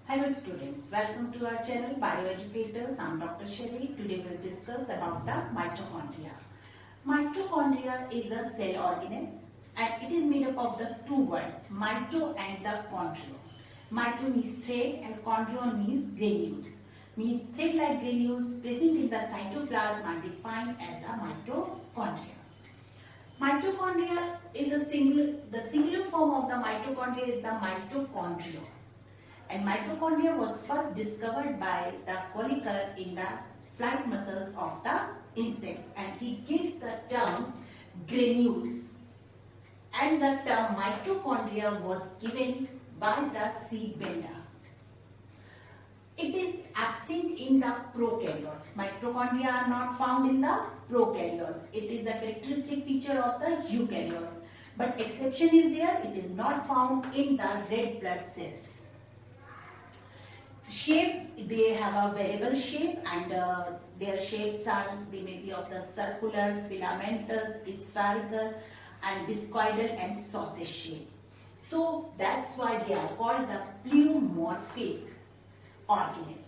Hello students, welcome to our channel Bioeducators. I'm Dr. Shelly. Today we'll discuss about the mitochondria. Mitochondria is a cell organelle and it is made up of the two words, mito and the chondrio. Mito means thread and chondrio means granules. Means thread-like granules present in the cytoplasm are defined as a mitochondria. Mitochondria is the singular form of the mitochondria is the mitochondrion. And mitochondria was first discovered by the Kolliker in the flight muscles of the insect, and he gave the term granules, and the term mitochondria was given by the seed vendor. It is absent in the prokaryotes. Mitochondria are not found in the prokaryotes. It is a characteristic feature of the eukaryotes. But exception is there, it is not found in the red blood cells. Shape, they have a variable shape, and their shapes are, they may be of the circular, filamentous, spherical and discoidal and sausage shape. So that's why they are called the pleomorphic organelle.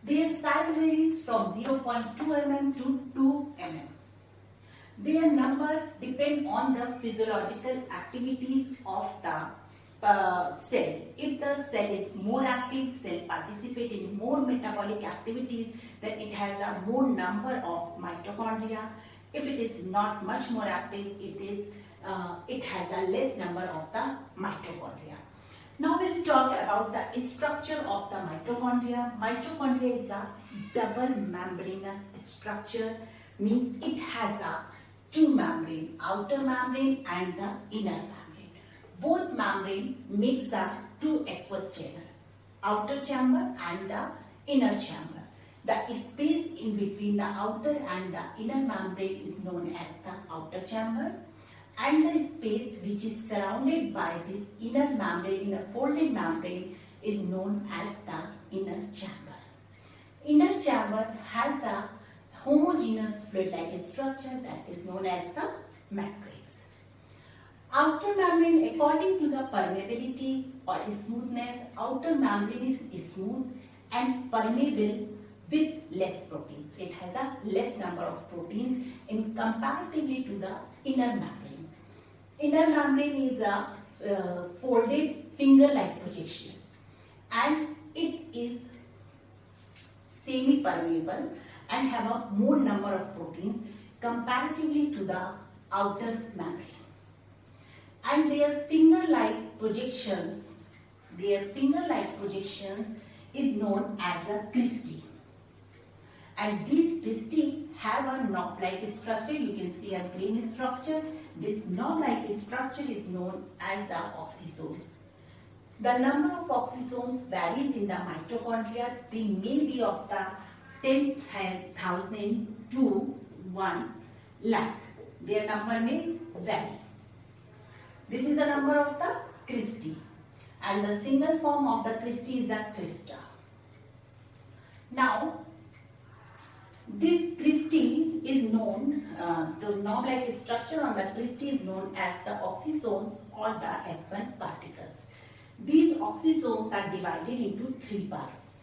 Their size varies from 0.2 mm to 2 mm. Their number depend on the physiological activities of the cell. If the cell is more active, cell participate in more metabolic activities, then it has a more number of mitochondria. If it is not much more active, it has a less number of the mitochondria. Now we'll talk about the structure of the mitochondria. Mitochondria is a double membranous structure, means it has a two membrane, outer membrane and the inner membrane. Both membrane makes the two aqueous channel, outer chamber and the inner chamber. The space in between the outer and the inner membrane is known as the outer chamber, and the space which is surrounded by this inner membrane, inner folded membrane, is known as the inner chamber. Inner chamber has a homogeneous fluid-like structure that is known as the matrix. Outer membrane, according to the permeability or smoothness, outer membrane is smooth and permeable with less protein. It has a less number of proteins in comparatively to the inner membrane. Inner membrane is a folded finger-like projection, and it is semi-permeable and have a more number of proteins comparatively to the outer membrane. And their finger-like projections is known as a cristae. And these cristae have a knob-like structure. You can see a green structure. This knob-like structure is known as the oxysomes. The number of oxysomes varies in the mitochondria. They may be of the 10,000 to 1 lakh. Their number may vary. This is the number of the cristae, and the single form of the cristae is the crista. Now, this cristae is known, the knob-like structure on the cristae is known as the oxysomes or the F1 particles. These oxysomes are divided into three parts: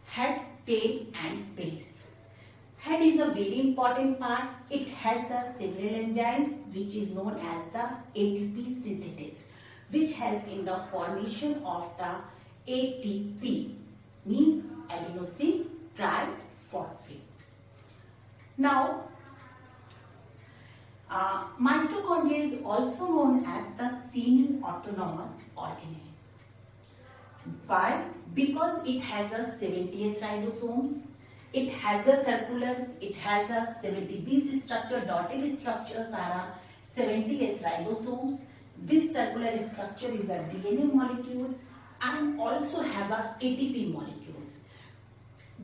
head, tail and base. Head is a very important part. It has several enzymes which is known as the ATP synthetases, which help in the formation of the ATP, means adenosine triphosphate. Now, mitochondria is also known as the semi-autonomous organelle. Why? Because it has a 70S ribosomes. It has a circular, it has a 70. These structure, dotted structures are 70S ribosomes. This circular structure is a DNA molecule and also have a ATP molecules.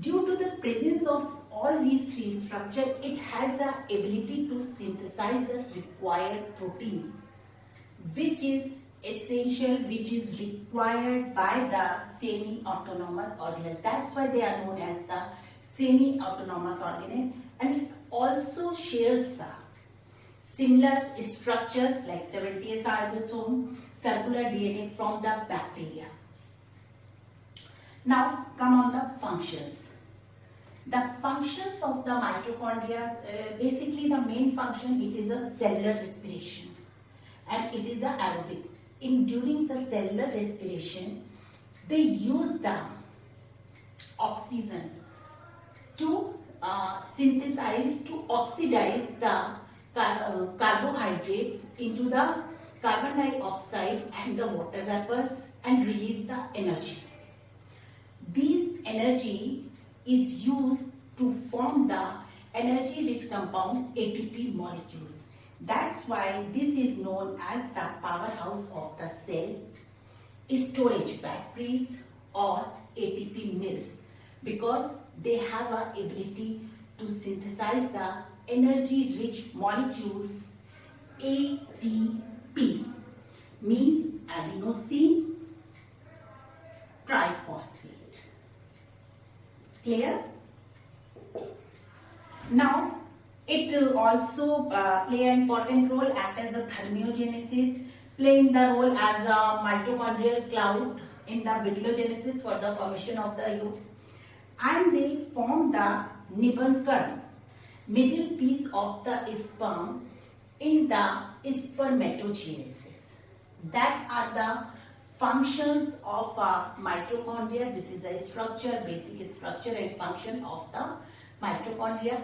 Due to the presence of all these three structures, it has the ability to synthesize the required proteins, which is essential, which is required by the semi-autonomous organelle. That's why they are known as the semi-autonomous organelle, and it also shares the similar structures like 70S ribosome, circular DNA from the bacteria. Now come on the functions. The functions of the mitochondria, basically the main function, it is a cellular respiration and it is a aerobic. During the cellular respiration, they use the oxygen to synthesize, to oxidize the carbohydrates into the carbon dioxide and the water vapors and release the energy. This energy is used to form the energy-rich compound ATP molecules. That's why this is known as the powerhouse of the cell, storage batteries or ATP mills, because they have an ability to synthesize the energy-rich molecules ATP, means adenosine triphosphate. Clear? Now, it also play an important role, act as a thermogenesis, playing the role as a mitochondrial cloud in the videogenesis for the formation of the yolk, and they form the nibankar, middle piece of the sperm in the spermatogenesis. That are the functions of mitochondria. This is a structure, basic structure and function of the mitochondria.